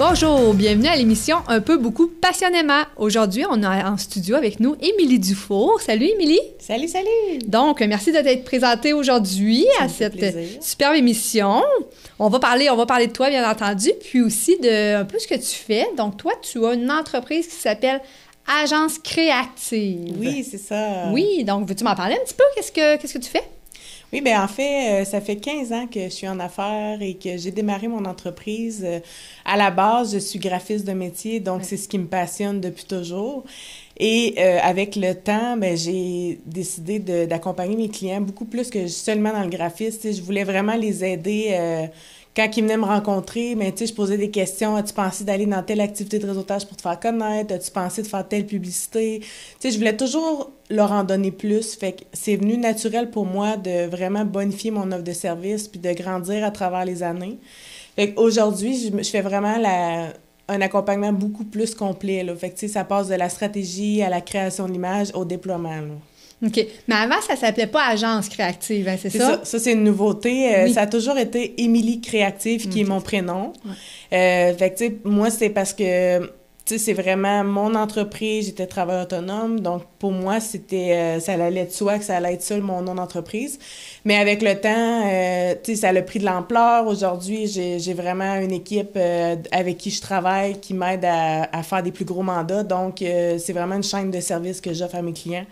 Bonjour, bienvenue à l'émission Un peu, beaucoup, passionnément. Aujourd'hui, on a en studio avec nous Émilie Dufour. Salut Émilie! Salut, salut! Donc, merci de t'être présentée aujourd'hui à cette superbe émission. On va parler de toi, bien entendu, puis aussi de un peu ce que tu fais. Donc, toi, tu as une entreprise qui s'appelle Agence Créative. Oui, c'est ça. Oui, donc veux-tu m'en parler un petit peu? Qu'est-ce que tu fais? Oui, bien en fait, ça fait 15 ans que je suis en affaires et que j'ai démarré mon entreprise. À la base, je suis graphiste de métier, donc c'est ce qui me passionne depuis toujours. Et avec le temps, ben j'ai décidé d'accompagner mes clients beaucoup plus que seulement dans le graphisme. Tu sais, je voulais vraiment les aider. Quand ils venaient me rencontrer, ben, tu sais, je posais des questions. As-tu pensé d'aller dans telle activité de réseautage pour te faire connaître? As-tu pensé de faire telle publicité? Tu sais, je voulais toujours leur en donner plus. Fait que c'est venu naturel pour moi de vraiment bonifier mon offre de service puis de grandir à travers les années. Fait qu'aujourd'hui, je fais vraiment un accompagnement beaucoup plus complet, là. Fait que, tu sais, ça passe de la stratégie à la création de l'image au déploiement, là. OK. Mais avant, ça s'appelait pas Agence Créative, hein, c'est ça? Ça, c'est une nouveauté. Oui. Ça a toujours été Émilie Créative, qui est mon prénom. Ouais. Fait que, tu sais, moi, c'est parce que, tu sais, c'est vraiment mon entreprise. J'étais travailleur autonome. Donc, pour moi, c'était, ça allait de soi que ça allait être ça, mon nom d'entreprise. Mais avec le temps, tu sais, ça a pris de l'ampleur. Aujourd'hui, j'ai vraiment une équipe avec qui je travaille, qui m'aide à faire des plus gros mandats. Donc, c'est vraiment une chaîne de services que j'offre à mes clients.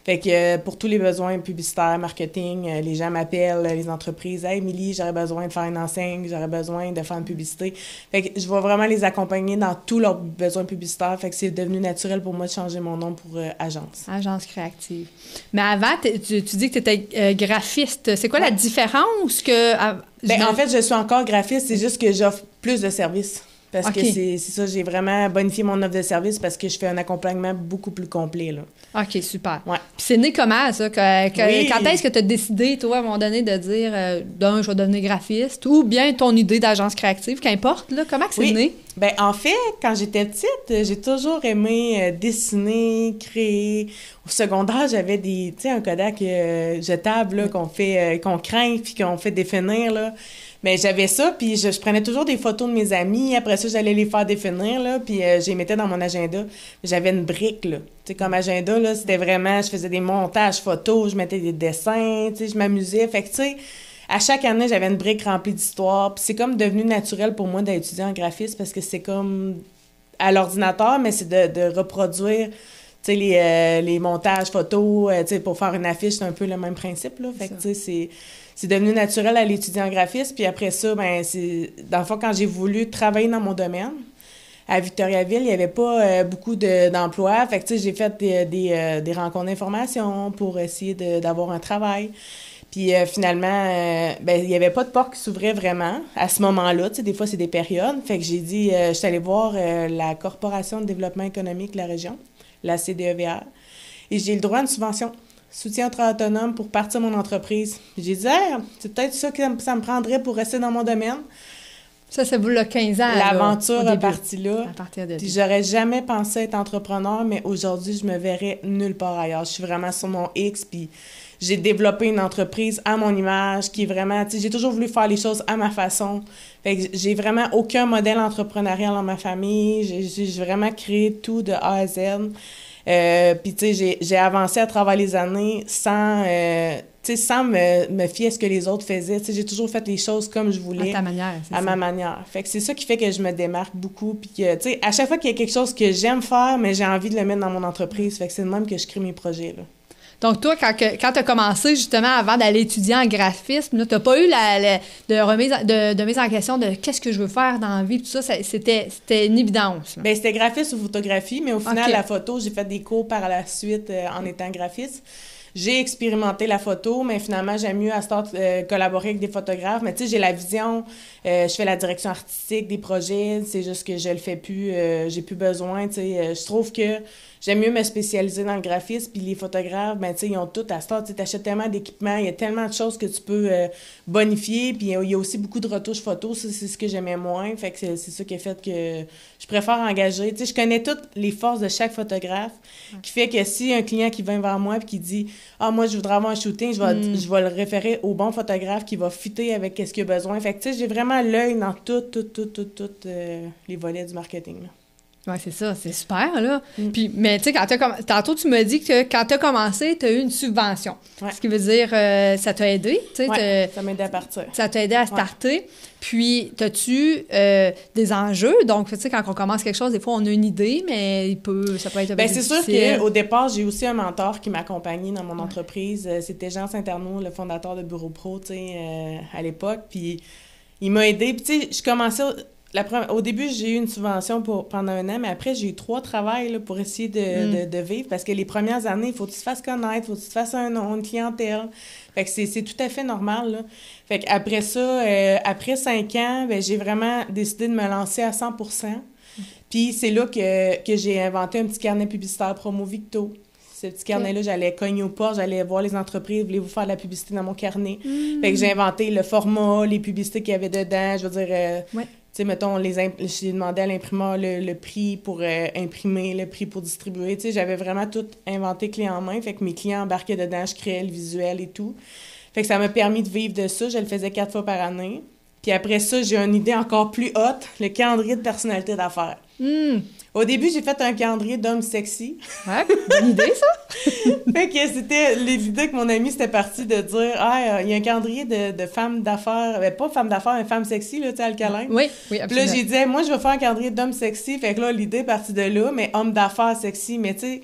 Fait que pour tous les besoins publicitaires, marketing, les gens m'appellent, les entreprises. « Hey, Émilie, j'aurais besoin de faire une enseigne, j'aurais besoin de faire une publicité. » Fait que je vais vraiment les accompagner dans tous leurs besoins publicitaires. Fait que c'est devenu naturel pour moi de changer mon nom pour Agence. Agence Créative. Mais avant, tu dis que tu étais graphiste. C'est quoi la différence que... En fait, je suis encore graphiste, c'est juste que j'offre plus de services. Parce que c'est ça, j'ai vraiment bonifié mon offre de service parce que je fais un accompagnement beaucoup plus complet, là. OK, super. Ouais. Puis c'est né comment, ça? Oui. Quand est-ce que tu as décidé, toi, à un moment donné, de dire je vais devenir graphiste ou bien ton idée d'agence créative, qu'importe, là? Comment que c'est né? Bien, en fait, quand j'étais petite, j'ai toujours aimé dessiner, créer. Au secondaire, j'avais tu sais, un Kodak jetable, là, qu'on craint puis qu'on fait définir, là. Mais j'avais ça, puis je prenais toujours des photos de mes amis. Après ça, j'allais les faire définir, là, puis je les mettais dans mon agenda. J'avais une brique, là. Tu sais, comme agenda, là, c'était vraiment... Je faisais des montages photos, je mettais des dessins, tu sais, je m'amusais. Fait que, tu sais, à chaque année, j'avais une brique remplie d'histoires. Puis c'est comme devenu naturel pour moi d'étudier en graphisme parce que c'est comme à l'ordinateur, mais c'est de reproduire... Tu sais, les montages photos, tu sais, pour faire une affiche, c'est un peu le même principe, là. Fait que, tu sais, c'est devenu naturel à l'étudier en graphisme. Puis après ça, ben c'est... Dans le fond, quand j'ai voulu travailler dans mon domaine, à Victoriaville, il n'y avait pas beaucoup d'emplois. Fait que, tu sais, j'ai fait des rencontres d'information pour essayer d'avoir un travail. Puis finalement, il n'y avait pas de porte qui s'ouvrait vraiment à ce moment-là. Tu sais, des fois, c'est des périodes. Fait que j'ai dit, je suis allée voir la Corporation de développement économique de la région, la CDEVR, et j'ai le droit à une subvention, soutien aux travailleurs autonomes pour partir mon entreprise. J'ai dit, hey, c'est peut-être ça que ça me prendrait pour rester dans mon domaine. Ça vous l'a 15 ans. L'aventure est partie là. À partir de puis j'aurais jamais pensé être entrepreneur, mais aujourd'hui, je me verrais nulle part ailleurs. Je suis vraiment sur mon X, puis j'ai développé une entreprise à mon image qui est vraiment... Tu sais, j'ai toujours voulu faire les choses à ma façon. Fait que j'ai vraiment aucun modèle entrepreneurial dans ma famille. J'ai vraiment créé tout de A à Z. Puis, tu sais, j'ai avancé à travers les années sans me fier à ce que les autres faisaient. Tu sais, j'ai toujours fait les choses comme je voulais. À ta manière, c'est ça. À ma manière. Fait que c'est ça qui fait que je me démarque beaucoup. Puis que, tu sais, à chaque fois qu'il y a quelque chose que j'aime faire, mais j'ai envie de le mettre dans mon entreprise. Fait que c'est de même que je crée mes projets, là. Donc, toi, quand tu as commencé, justement, avant d'aller étudier en graphisme, tu n'as pas eu de mise en question de qu'est-ce que je veux faire dans la vie, tout ça, c'était une évidence. Bien, c'était graphiste ou photographie, mais au final, la photo, j'ai fait des cours par la suite en étant graphiste. J'ai expérimenté la photo, mais finalement, j'aime mieux à collaborer avec des photographes. Mais tu sais, j'ai la vision, je fais la direction artistique des projets, c'est juste que je le fais plus, j'ai plus besoin, tu sais. Je trouve que j'aime mieux me spécialiser dans le graphisme, puis les photographes, ben tu sais, ils ont tout à start, tu achètes tellement d'équipements, il y a tellement de choses que tu peux bonifier, puis il y a aussi beaucoup de retouches photos, ça, c'est ce que j'aimais moins, fait que c'est ça qui a fait que je préfère engager. Tu sais, je connais toutes les forces de chaque photographe, qui fait que si un client qui vient vers moi puis qui dit moi, je voudrais avoir un shooting, je vais le référer au bon photographe qui va fitter avec ce qu'il a besoin. Fait que, tu sais, j'ai vraiment l'œil dans toutes les volets du marketing, là. Oui, c'est ça, c'est super, là. Puis, mais tu sais, tantôt, tu m'as dit que quand tu as commencé, tu as eu une subvention. Ouais. Ce qui veut dire, ça t'a aidé, tu sais. Ça m'a aidé à partir. Ça t'a aidé à starter. Ouais. Puis, as-tu des enjeux? Donc, tu sais, quand on commence quelque chose, des fois, on a une idée, mais ça peut être un peu difficile. C'est sûr qu'au départ, j'ai aussi un mentor qui m'accompagnait dans mon entreprise. C'était Jean Saint-Arnaud, le fondateur de Bureau Pro, tu sais, à l'époque. Puis, il m'a aidé. Puis, tu sais, je commençais... Au début, j'ai eu une subvention pendant 1 an, mais après, j'ai eu 3 travails là, pour essayer de vivre, parce que les premières années, il faut que tu te fasses connaître, il faut que tu te fasses un nom, une clientèle. Fait que c'est tout à fait normal, là. Fait qu'après ça, après 5 ans, j'ai vraiment décidé de me lancer à 100%. Puis c'est là que j'ai inventé un petit carnet publicitaire Promo Victo. Ce petit carnet-là, j'allais cogner aux portes, j'allais voir les entreprises, voulez-vous faire de la publicité dans mon carnet? Fait que j'ai inventé le format, les publicités qu'il y avait dedans, je veux dire... Tu sais, mettons, j'ai demandé à l'imprimeur le prix pour imprimer, le prix pour distribuer. Tu sais, j'avais vraiment tout inventé clé en main. Fait que mes clients embarquaient dedans, je créais le visuel et tout. Fait que ça m'a permis de vivre de ça. Je le faisais 4 fois par année. Puis après ça, j'ai une idée encore plus haute, le calendrier de personnalité d'affaires. Au début, j'ai fait un calendrier d'hommes sexy. Ouais, bonne idée, ça! Fait que c'était l'idée que mon ami s'était parti de dire il y a un calendrier de femmes d'affaires, pas femmes d'affaires, mais femmes sexy, là, tu sais, alcalin. Oui, absolument. Puis là, j'ai dit, moi, je vais faire un calendrier d'hommes sexy. Fait que là, l'idée est partie de là, mais hommes d'affaires sexy. Mais tu sais,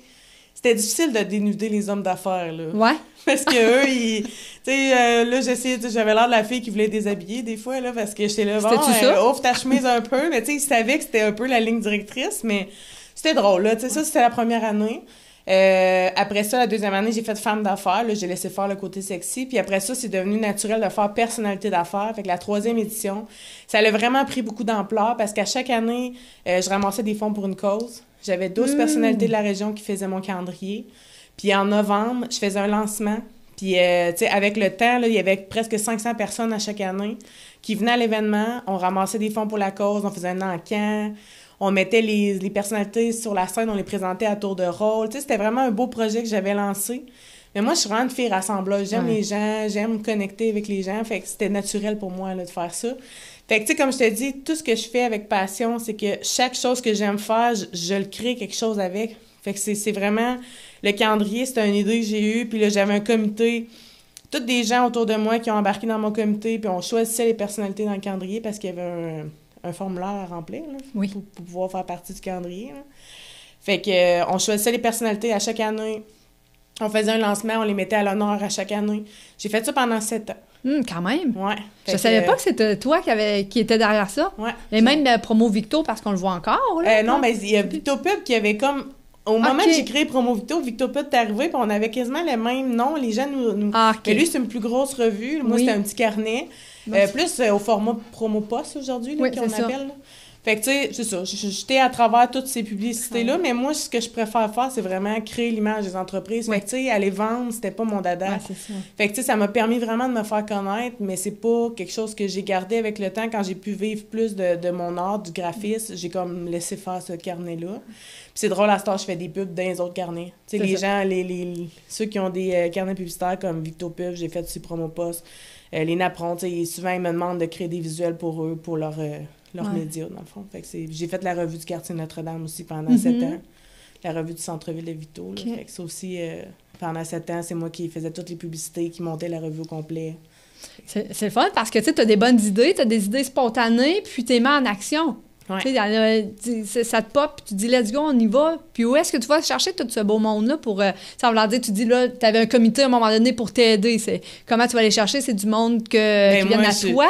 c'était difficile de dénuder les hommes d'affaires, là. Ouais. Parce que eux, tu sais, là, j'avais l'air de la fille qui voulait déshabiller des fois, là, parce que j'étais là, ouvre ta chemise un peu. Mais tu sais, ils savaient que c'était un peu la ligne directrice, mais c'était drôle, là. Tu sais, ça, c'était la première année. Après ça, la deuxième année, j'ai fait femme d'affaires. Là, j'ai laissé faire le côté sexy. Puis après ça, c'est devenu naturel de faire personnalité d'affaires. Fait que la 3e édition, ça a vraiment pris beaucoup d'ampleur parce qu'à chaque année, je ramassais des fonds pour une cause. J'avais 12 personnalités de la région qui faisaient mon calendrier. Puis en novembre, je faisais un lancement. Puis, tu sais, avec le temps, là, il y avait presque 500 personnes à chaque année qui venaient à l'événement. On ramassait des fonds pour la cause, on faisait un encamp. On mettait les personnalités sur la scène, on les présentait à tour de rôle. Tu sais, c'était vraiment un beau projet que j'avais lancé. Mais moi, je suis vraiment une fille rassembleuse. J'aime les gens, j'aime connecter avec les gens. Fait que c'était naturel pour moi là, de faire ça. Fait que, tu sais, comme je te dis, tout ce que je fais avec passion, c'est que chaque chose que j'aime faire, je le crée quelque chose avec. Fait que c'est vraiment... Le calendrier, c'était une idée que j'ai eue. Puis là, j'avais un comité... Tous des gens autour de moi qui ont embarqué dans mon comité. Puis on choisissait les personnalités dans le calendrier parce qu'il y avait un formulaire à remplir là, pour pouvoir faire partie du calendrier. Là. Fait que on choisissait les personnalités à chaque année. On faisait un lancement, on les mettait à l'honneur à chaque année. J'ai fait ça pendant 7 ans. Quand même. Ouais. Je savais pas que c'était toi qui était derrière ça. Ouais. Et même Promo Victo, parce qu'on le voit encore. Là, non, mais il y a Victo Pub qui avait comme... Au moment que j'ai créé Promo Victo Pub est arrivé, puis on avait quasiment le même nom. Les gens nous... Mais lui, c'est une plus grosse revue. Moi, c'était un petit carnet. Plus au format Promo Post aujourd'hui, là, qu'on appelle. Là. Fait que, tu sais, c'est ça. J'étais à travers toutes ces publicités-là, mais moi, ce que je préfère faire, c'est vraiment créer l'image des entreprises. Fait que, tu sais, aller vendre, c'était pas mon dada. C'est ça. Fait que, tu sais, ça m'a permis vraiment de me faire connaître, mais c'est pas quelque chose que j'ai gardé avec le temps. Quand j'ai pu vivre plus de mon art, du graphisme, j'ai comme laissé faire ce carnet-là. Puis c'est drôle, à ce temps, je fais des pubs dans les autres carnets. Tu sais, les gens, ceux qui ont des carnets publicitaires comme Victo Pub, j'ai fait sur Promo Post, les napperons, tu sais, souvent, ils me demandent de créer des visuels pour eux, pour leurs médias, dans le fond. Fait que j'ai fait la revue du quartier Notre-Dame aussi pendant 7 ans. La revue du centre-ville de Victo. Là. Fait que ça aussi, pendant 7 ans, c'est moi qui faisais toutes les publicités, qui montais la revue au complet. C'est le fun parce que tu as des bonnes idées, tu as des idées spontanées, puis tu les mets en action. Ouais. Ça te pop, puis tu dis let's go, on y va. Puis où est-ce que tu vas chercher tout ce beau monde-là pour. Ça veut dire, tu dis là, tu avais un comité à un moment donné pour t'aider. Comment tu vas aller chercher? C'est du monde qui vient à toi?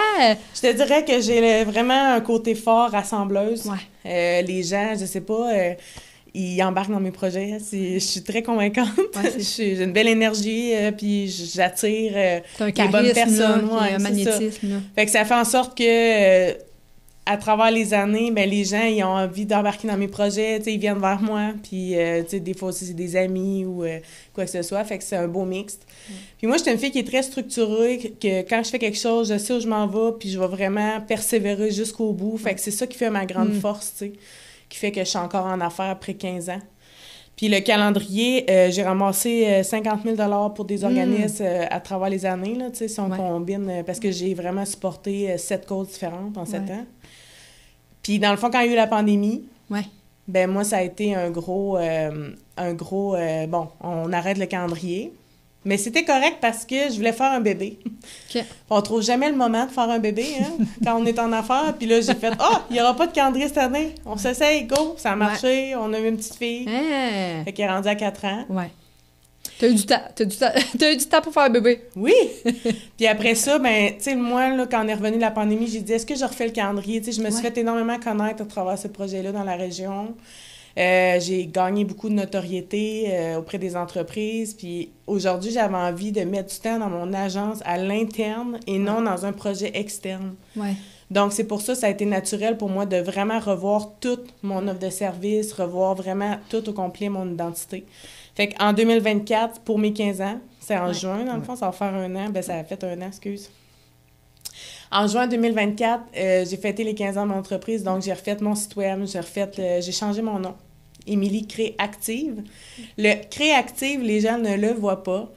Je te dirais que j'ai vraiment un côté fort rassembleuse. Ouais. Les gens, je sais pas. Ils embarquent dans mes projets. Je suis très convaincante. Ouais, j'ai une belle énergie, puis j'attire les bonnes personnes. Un magnétisme. Là. Fait que ça fait en sorte que à travers les années, ben les gens ils ont envie d'embarquer dans mes projets, ils viennent vers moi, puis des fois aussi c'est des amis ou quoi que ce soit, fait que c'est un beau mixte. Puis moi, je suis une fille qui est très structurée, que quand je fais quelque chose, je sais où je m'en vais, puis je vais vraiment persévérer jusqu'au bout, fait que c'est ça qui fait ma grande force, qui fait que je suis encore en affaires après 15 ans. Puis le calendrier, j'ai ramassé 50 000 pour des organismes à travers les années, là, tu sais, si on combine, parce que j'ai vraiment supporté 7 causes différentes en 7 ans. Puis dans le fond, quand il y a eu la pandémie, ben moi, ça a été un gros bon, on arrête le calendrier. Mais c'était correct parce que je voulais faire un bébé. Okay. On trouve jamais le moment de faire un bébé, hein, quand on est en affaires. Puis là, j'ai fait « Ah, il n'y aura pas de calendrier cette année. On s'essaye, go! » Ça a marché. On a eu une petite fille. Fait qu'elle est rendue à 4 ans. Ouais. T'as eu du temps. T'as eu du temps pour faire un bébé. Oui! Puis après ça, ben, tu sais, moi, là, quand on est revenu de la pandémie, j'ai dit « Est-ce que je refais le calendrier? » Tu sais, je me suis fait énormément connaître à travers ce projet-là dans la région. J'ai gagné beaucoup de notoriété auprès des entreprises. Puis aujourd'hui, j'avais envie de mettre du temps dans mon agence à l'interne et non dans un projet externe. Ouais. Donc, c'est pour ça que ça a été naturel pour moi de vraiment revoir toute mon offre de service, revoir vraiment tout au complet mon identité. Fait qu'en 2024, pour mes 15 ans, c'est en juin, dans le fond, ça va faire 1 an. Ben ça a fait 1 an, excuse. En juin 2024, j'ai fêté les 15 ans de mon entreprise, donc j'ai refait mon site web, j'ai changé mon nom. Émilie Créactive. Le Créactive, les gens ne le voient pas,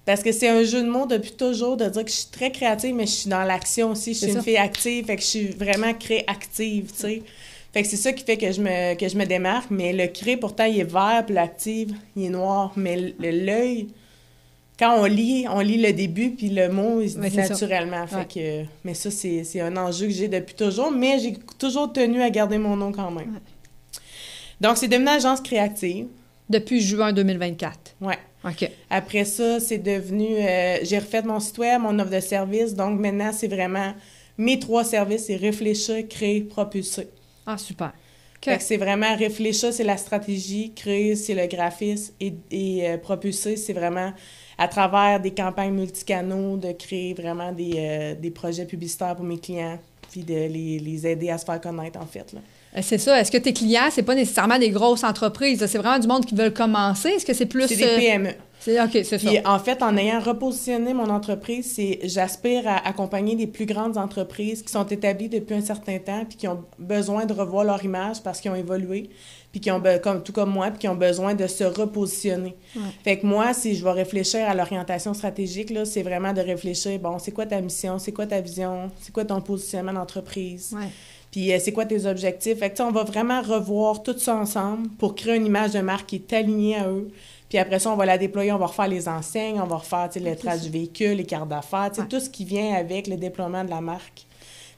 parce que c'est un jeu de mots depuis toujours de dire que je suis très créative, mais je suis dans l'action aussi. Je suis une fille active, fait que je suis vraiment créactive, tu sais. Fait que c'est ça qui fait que je me démarque, mais le cré, pourtant, il est vert, puis l'active, il est noir. Mais l'œil... Quand on lit le début, puis le mot, il se dit naturellement. Fait que, mais ça, c'est un enjeu que j'ai depuis toujours, mais j'ai toujours tenu à garder mon nom quand même. Ouais. Donc, c'est devenu agence créative. Depuis juin 2024. Oui. OK. Après ça, c'est devenu... j'ai refait mon site web, mon offre de service. Donc, maintenant, c'est vraiment... Mes 3 services, c'est réfléchir, créer, propulser. Ah, super. Fait que c'est vraiment réfléchir, c'est la stratégie, créer, c'est le graphisme, et propulser, c'est vraiment... à travers des campagnes multicanaux, de créer vraiment des projets publicitaires pour mes clients, puis de les aider à se faire connaître, en fait, là. C'est ça. Est-ce que tes clients, c'est pas nécessairement des grosses entreprises, là? C'est vraiment du monde qui veulent commencer? Est-ce que c'est plus... C'est des PME. OK, c'est ça. Puis, en fait, en ayant repositionné mon entreprise, j'aspire à accompagner des plus grandes entreprises qui sont établies depuis un certain temps, puis qui ont besoin de revoir leur image parce qu'ils ont évolué, puis qui ont, tout comme moi, puis qui ont besoin de se repositionner. Ouais. Fait que moi, si je vais réfléchir à l'orientation stratégique, là, c'est vraiment de réfléchir, bon, c'est quoi ta mission, c'est quoi ta vision, c'est quoi ton positionnement d'entreprise, puis c'est quoi tes objectifs. Fait que on va vraiment revoir tout ça ensemble pour créer une image de marque qui est alignée à eux. Puis après ça, on va la déployer, on va refaire les enseignes, on va refaire le lettrage du véhicule, les cartes d'affaires, tout ce qui vient avec le déploiement de la marque.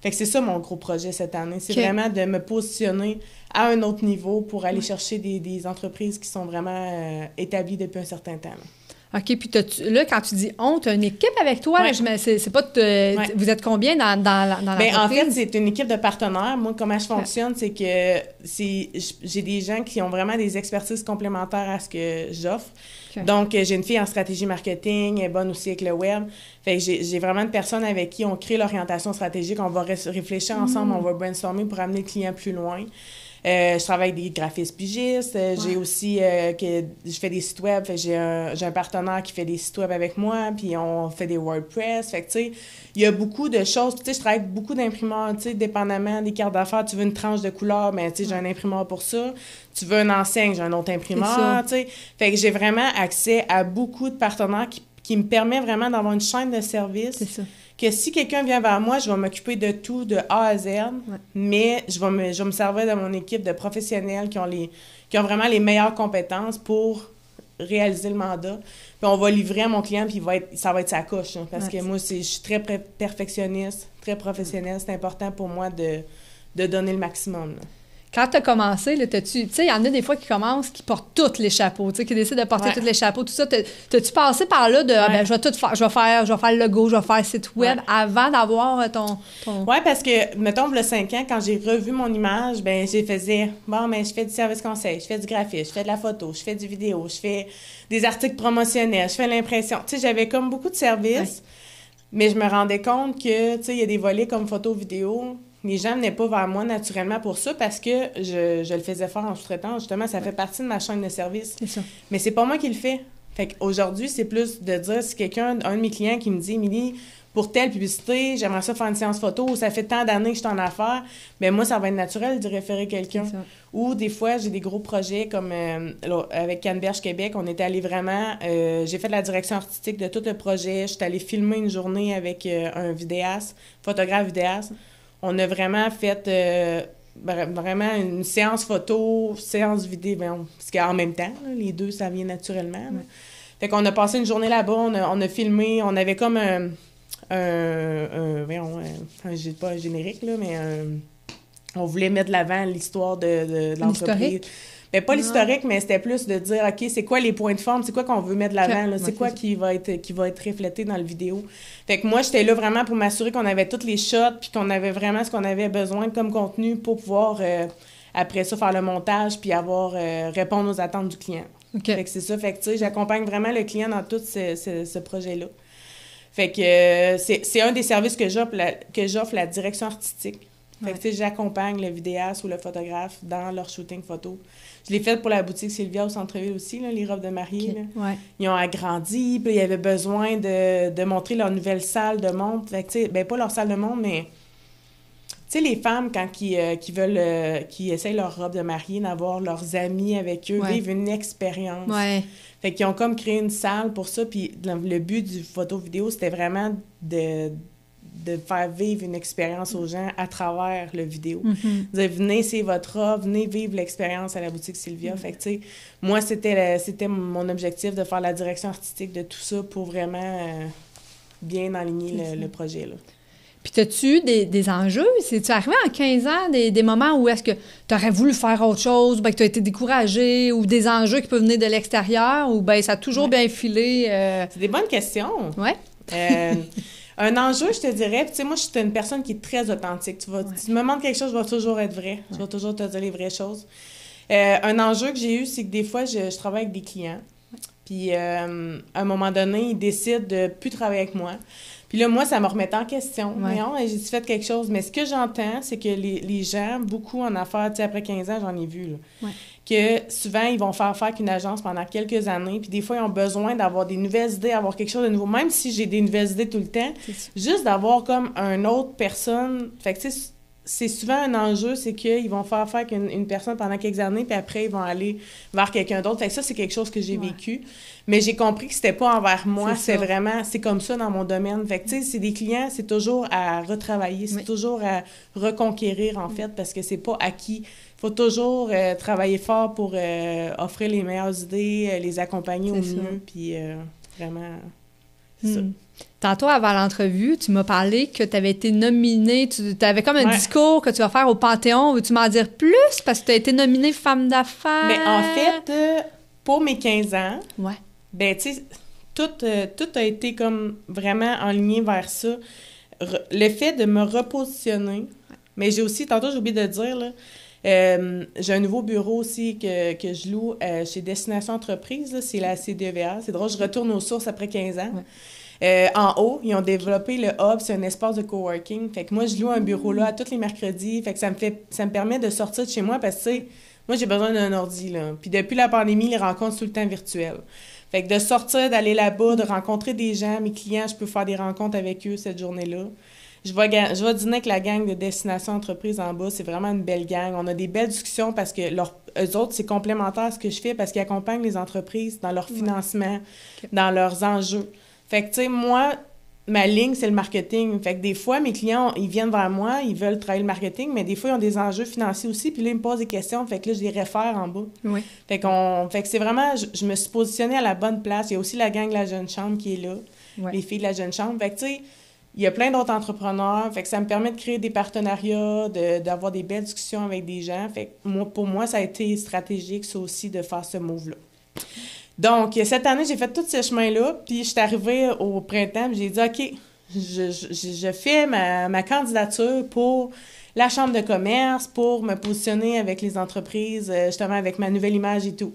Fait que c'est ça mon gros projet cette année. C'est vraiment de me positionner à un autre niveau pour aller chercher des entreprises qui sont vraiment établies depuis un certain temps. Là. OK, puis là, quand tu dis « on », tu as une équipe avec toi, là, c'est pas... Vous êtes combien dans l'entreprise? En fait, c'est une équipe de partenaires. Moi, comment je fonctionne, c'est que j'ai des gens qui ont vraiment des expertises complémentaires à ce que j'offre. Okay. Donc, j'ai une fille en stratégie marketing, elle est bonne aussi avec le web. Fait que j'ai vraiment une personne avec qui on crée l'orientation stratégique, on va réfléchir ensemble, on va brainstormer pour amener le client plus loin. Je travaille avec des graphistes pigistes. J'ai aussi je fais des sites web. J'ai un partenaire qui fait des sites web avec moi, puis on fait des WordPress. Fait que, tu sais, il y a beaucoup de choses. Tu sais, je travaille avec beaucoup d'imprimeurs, tu sais, dépendamment des cartes d'affaires. Tu veux une tranche de couleur, mais tu sais, j'ai un imprimeur pour ça. Tu veux une enseigne, j'ai un autre imprimeur, tu sais. Fait que j'ai vraiment accès à beaucoup de partenaires qui me permet vraiment d'avoir une chaîne de services. C'est ça. Que si quelqu'un vient vers moi, je vais m'occuper de tout, de A à Z, mais je vais me servir de mon équipe de professionnels qui ont vraiment les meilleures compétences pour réaliser le mandat. Puis on va livrer à mon client, puis ça va être sa coche. Hein, parce que moi, je suis très perfectionniste, très professionnelle. C'est important pour moi de donner le maximum. Là. Quand tu as commencé, tu sais, il y en a des fois qui commencent, qui portent tous les chapeaux, tu sais, qui décident de porter tous les chapeaux, tout ça. T'as-tu passé par là de, je vais tout faire, je vais faire le logo, je vais faire le site web avant d'avoir ton... Oui, parce que, mettons, il y a 5 ans, quand j'ai revu mon image, je fais du service conseil, je fais du graphisme, je fais de la photo, je fais du vidéo, je fais des articles promotionnels, je fais l'impression. Tu sais, j'avais comme beaucoup de services, mais je me rendais compte que, tu sais, il y a des volets comme photo, vidéo. Les gens venaient pas vers moi naturellement pour ça parce que je le faisais faire en sous-traitant. Justement, ça fait partie de ma chaîne de service. C'est ça. Mais c'est pas moi qui le fais. Fait qu'aujourd'hui, c'est plus de dire, si un de mes clients qui me dit « Émilie, pour telle publicité, j'aimerais ça faire une séance photo, ou ça fait tant d'années que je suis en affaires, mais moi, ça va être naturel de référer quelqu'un. Ou des fois, j'ai des gros projets comme avec Canneberge Québec, on était allé vraiment, j'ai fait la direction artistique de tout le projet, je suis allée filmer une journée avec un vidéaste, photographe vidéaste. On a vraiment fait vraiment une séance photo, séance vidéo, parce qu'en même temps, là, les deux, ça vient naturellement. Là. Fait qu'on a passé une journée là-bas, on a filmé, on avait comme j'ai pas un générique, là, mais on voulait mettre de l'avant l'histoire de l'entreprise. Ben, pas l'historique, mais c'était plus de dire, OK, c'est quoi les points de forme, c'est quoi qu'on veut mettre de l'avant, là, c'est quoi qui va être reflété dans le vidéo. Fait que moi, j'étais là vraiment pour m'assurer qu'on avait toutes les shots, puis qu'on avait vraiment ce qu'on avait besoin comme contenu pour pouvoir, après ça, faire le montage, puis répondre aux attentes du client. Okay. Fait que c'est ça. Fait que, tu sais, j'accompagne vraiment le client dans tout ce projet-là. Fait que c'est un des services que j'offre, la direction artistique. Fait que, tu sais, j'accompagne le vidéaste ou le photographe dans leur shooting photo. Je l'ai fait pour la boutique Sylvia au centre-ville aussi, là, les robes de mariée. Okay. Là. Ils ont agrandi, puis ils avaient besoin de montrer leur nouvelle salle de montre. Fait que, tu sais, ben pas leur salle de montre, mais... Tu sais, les femmes, quand qui essayent leur robe de mariée, d'avoir leurs amis avec eux, vivent une expérience. Fait qu'ils ont comme créé une salle pour ça, puis le but du photo-vidéo, c'était vraiment de faire vivre une expérience aux gens à travers le vidéo. Dire, venez essayer votre robe, venez vivre l'expérience à la boutique Sylvia. Fait que, tu sais, moi, c'était mon objectif de faire la direction artistique de tout ça pour vraiment bien aligner le projet, là. Puis, as-tu des enjeux? C'est-tu arrivé en 15 ans, des moments où est-ce que tu aurais voulu faire autre chose, bien que tu as été découragé, ou des enjeux qui peuvent venir de l'extérieur, ou bien ça a toujours bien filé? C'est des bonnes questions. Oui. Un enjeu, je te dirais, tu sais, moi, je suis une personne qui est très authentique. Tu me demandes quelque chose, je vais toujours être vrai. Je vais toujours te dire les vraies choses. Un enjeu que j'ai eu, c'est que des fois, je travaille avec des clients. Puis, à un moment donné, ils décident de plus travailler avec moi. Puis là, moi, ça me remettait en question. J'ai fait quelque chose. Mais ce que j'entends, c'est que les gens, beaucoup en affaires, tu sais, après 15 ans, j'en ai vu, là, que souvent, ils vont faire affaire qu'une agence pendant quelques années. Puis des fois, ils ont besoin d'avoir des nouvelles idées, d'avoir quelque chose de nouveau. Même si j'ai des nouvelles idées tout le temps, juste d'avoir comme une autre personne. Fait que, tu sais, c'est souvent un enjeu, c'est qu'ils vont faire affaire qu'une personne pendant quelques années, puis après, ils vont aller vers quelqu'un d'autre. Fait que ça, c'est quelque chose que j'ai vécu. Mais j'ai compris que c'était pas envers moi, c'est comme ça dans mon domaine. Fait que, tu sais, c'est des clients, c'est toujours à retravailler, c'est toujours à reconquérir, en fait, parce que c'est pas acquis. Il faut toujours travailler fort pour offrir les meilleures idées, les accompagner au mieux, puis vraiment, c'est ça. Tantôt, avant l'entrevue, tu m'as parlé que tu avais été nominée, tu avais comme un discours que tu vas faire au Panthéon. Veux-tu m'en dire plus? Parce que tu as été nominée femme d'affaires. Mais en fait, pour mes 15 ans, ben, tu sais, tout a été comme vraiment enligné vers ça. Le fait de me repositionner, mais j'ai aussi, tantôt j'ai oublié de dire, là, j'ai un nouveau bureau aussi que je loue chez Destination Entreprise, là, c'est la CDEVA. C'est drôle, je retourne aux sources après 15 ans. En haut, ils ont développé le Hub, c'est un espace de coworking. Fait que moi, je loue un bureau là tous les mercredis. Fait que ça me permet de sortir de chez moi parce que, tu sais, moi, j'ai besoin d'un ordi, là. Puis depuis la pandémie, les rencontres sont tout le temps virtuelles. Fait que de sortir, d'aller là-bas, de rencontrer des gens, mes clients, je peux faire des rencontres avec eux cette journée-là. Je vais dîner avec la gang de Destination Entreprise en bas. C'est vraiment une belle gang. On a des belles discussions parce que eux autres, c'est complémentaire à ce que je fais parce qu'ils accompagnent les entreprises dans leur financement, dans leurs enjeux. Fait que, tu sais, moi, ma ligne, c'est le marketing. Fait que des fois, mes clients, ils viennent vers moi, ils veulent travailler le marketing, mais des fois, ils ont des enjeux financiers aussi, puis là, ils me posent des questions. Fait que là, je les réfère en bas. Fait que c'est vraiment... Je me suis positionnée à la bonne place. Il y a aussi la gang de la Jeune Chambre qui est là, les filles de la Jeune Chambre. Fait que, tu sais, il y a plein d'autres entrepreneurs. Fait que ça me permet de créer des partenariats, d'avoir des belles discussions avec des gens. Fait que pour moi, ça a été stratégique, ça aussi, de faire ce move-là. Donc, cette année, j'ai fait tout ce chemin-là, puis je suis arrivée au printemps, j'ai dit, OK, je fais ma candidature pour la Chambre de commerce, pour me positionner avec les entreprises, justement avec ma nouvelle image et tout.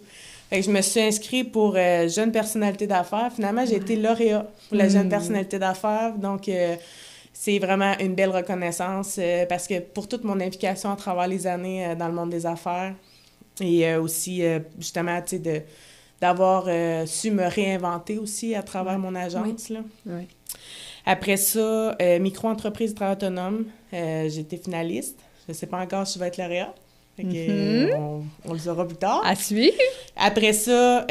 Fait que je me suis inscrite pour jeune personnalité d'affaires. Finalement, j'ai été lauréat pour la jeune personnalité d'affaires, donc c'est vraiment une belle reconnaissance parce que pour toute mon implication à travers les années dans le monde des affaires et aussi, justement, tu sais, d'avoir su me réinventer aussi à travers mon agence. Là. Après ça, micro-entreprise de travail autonome, j'ai été finaliste. Je ne sais pas encore si je vais être lauréat. On le saura plus tard. À suivre. Après ça,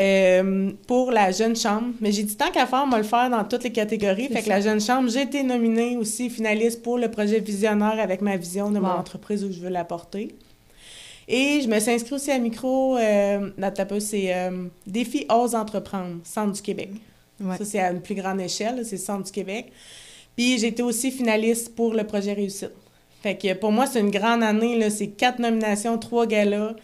pour la jeune chambre, mais j'ai dit tant qu'à faire, on va le faire dans toutes les catégories. Fait que la jeune chambre, j'ai été nominée aussi finaliste pour le projet visionnaire avec ma vision de mon entreprise où je veux l'apporter. Et je me suis inscrite aussi à c'est Défi Ose Entreprendre, Centre du Québec. Ouais. Ça, c'est à une plus grande échelle, c'est le Centre du Québec. Puis j'ai été aussi finaliste pour le projet Réussite. Fait que pour moi, c'est une grande année, là. C'est 4 nominations, 3 galas.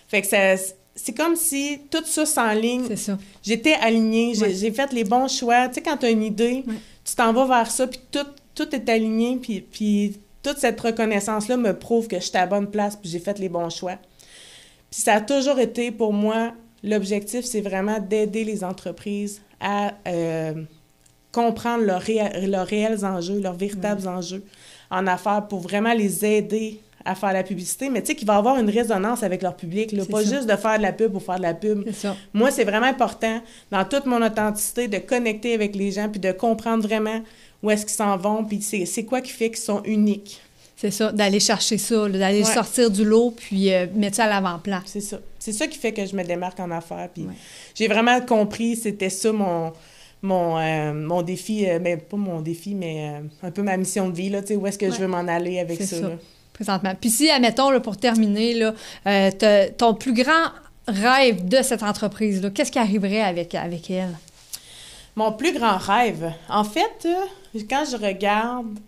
Fait que c'est comme si tout ça s'enligne. C'est ça. J'étais alignée, j'ai fait les bons choix. Tu sais, quand tu as une idée, tu t'en vas vers ça, puis tout est aligné, puis toute cette reconnaissance-là me prouve que j'étais à la bonne place, puis j'ai fait les bons choix. Puis ça a toujours été, pour moi, l'objectif, c'est vraiment d'aider les entreprises à comprendre leurs réels enjeux, leurs véritables enjeux en affaires pour vraiment les aider à faire la publicité, mais tu sais, qu'il va avoir une résonance avec leur public, là, pas juste de faire de la pub pour faire de la pub. Moi, c'est vraiment important, dans toute mon authenticité, de connecter avec les gens puis de comprendre vraiment où est-ce qu'ils s'en vont, puis c'est quoi qui fait qu'ils sont uniques. C'est ça, d'aller chercher ça, d'aller sortir du lot puis mettre ça à l'avant-plan. C'est ça. C'est ça qui fait que je me démarque en affaires, puis j'ai vraiment compris, c'était ça mon défi, ben pas mon défi, mais un peu ma mission de vie, là, tu sais, où est-ce que je veux m'en aller avec ça. Là. Présentement. Puis si, admettons, là, pour terminer, là, ton plus grand rêve de cette entreprise-là, qu'est-ce qui arriverait avec elle? Mon plus grand rêve? En fait, quand je regarde...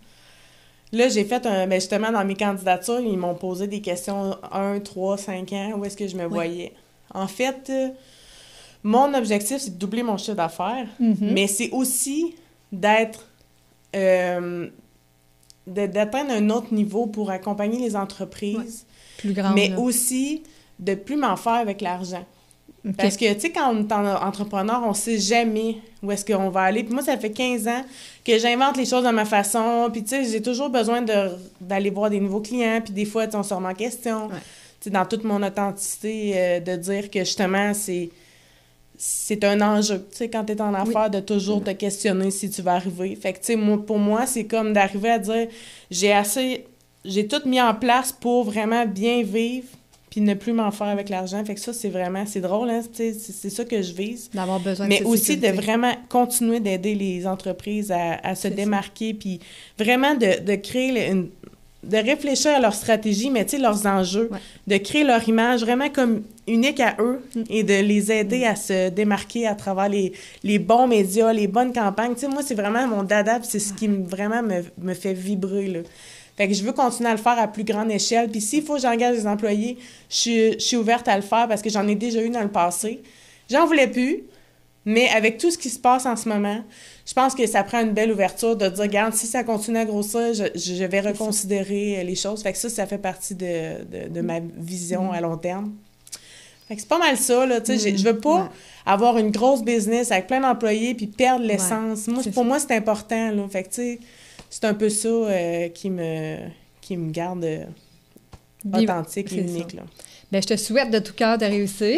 Là, j'ai fait justement, dans mes candidatures, ils m'ont posé des questions 1, 3, 5 ans, où est-ce que je me voyais. En fait... mon objectif, c'est de doubler mon chiffre d'affaires, mais c'est aussi d'atteindre un autre niveau pour accompagner les entreprises, plus grande, mais aussi de plus m'en faire avec l'argent. Parce que, tu sais, quand on est entrepreneur, on sait jamais où est-ce qu'on va aller. Puis moi, ça fait 15 ans que j'invente les choses de ma façon, puis tu sais, j'ai toujours besoin d'aller voir des nouveaux clients, puis des fois, on se remet en question. Tu sais, dans toute mon authenticité, de dire que, justement, c'est un enjeu, tu sais, quand tu es en affaires, de toujours te questionner si tu vas arriver. Fait que, tu sais, pour moi, c'est comme d'arriver à dire, j'ai tout mis en place pour vraiment bien vivre, puis ne plus m'en faire avec l'argent. Fait que ça, c'est drôle, hein, tu sais, c'est ça que je vise. D'avoir besoin de mais aussi sécurité. De vraiment continuer d'aider les entreprises à se démarquer, puis vraiment de créer de réfléchir à leur stratégie, mais tu sais, leurs enjeux, de créer leur image vraiment comme unique à eux et de les aider à se démarquer à travers les bons médias, les bonnes campagnes. Tu sais, moi, c'est vraiment mon dada, puis c'est ce qui vraiment me fait vibrer, là. Fait que je veux continuer à le faire à plus grande échelle. Puis s'il faut que j'engage des employés, je suis ouverte à le faire parce que j'en ai déjà eu dans le passé. J'en voulais plus, mais avec tout ce qui se passe en ce moment, je pense que ça prend une belle ouverture de dire, regarde, si ça continue à grossir, je vais reconsidérer les choses. Fait que ça fait partie de ma vision à long terme. Fait que c'est pas mal ça, là, tu sais, je veux pas avoir une grosse business avec plein d'employés puis perdre l'essence. Pour moi, c'est important, là. Fait que, tu sais, c'est un peu ça qui me garde authentique et unique, là. Bien, je te souhaite de tout cœur de réussir.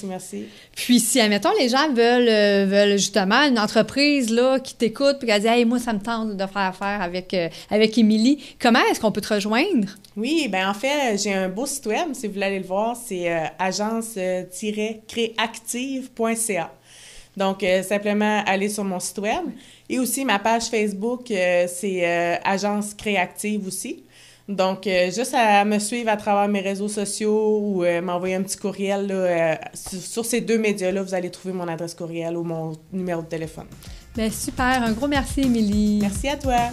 Merci. Puis, si, admettons, les gens veulent justement une entreprise là, qui t'écoute puis qui dit « Hey, moi, ça me tente de faire affaire avec Émilie », comment est-ce qu'on peut te rejoindre? Oui, bien, en fait, j'ai un beau site web, si vous voulez aller le voir, c'est agence-créative.ca. Donc, simplement aller sur mon site web. Et aussi, ma page Facebook, c'est Agence Créative aussi. Donc, juste à me suivre à travers mes réseaux sociaux ou m'envoyer un petit courriel. Là, sur ces 2 médias-là, vous allez trouver mon adresse courriel ou mon numéro de téléphone. Bien, super. Un gros merci, Émilie. Merci à toi.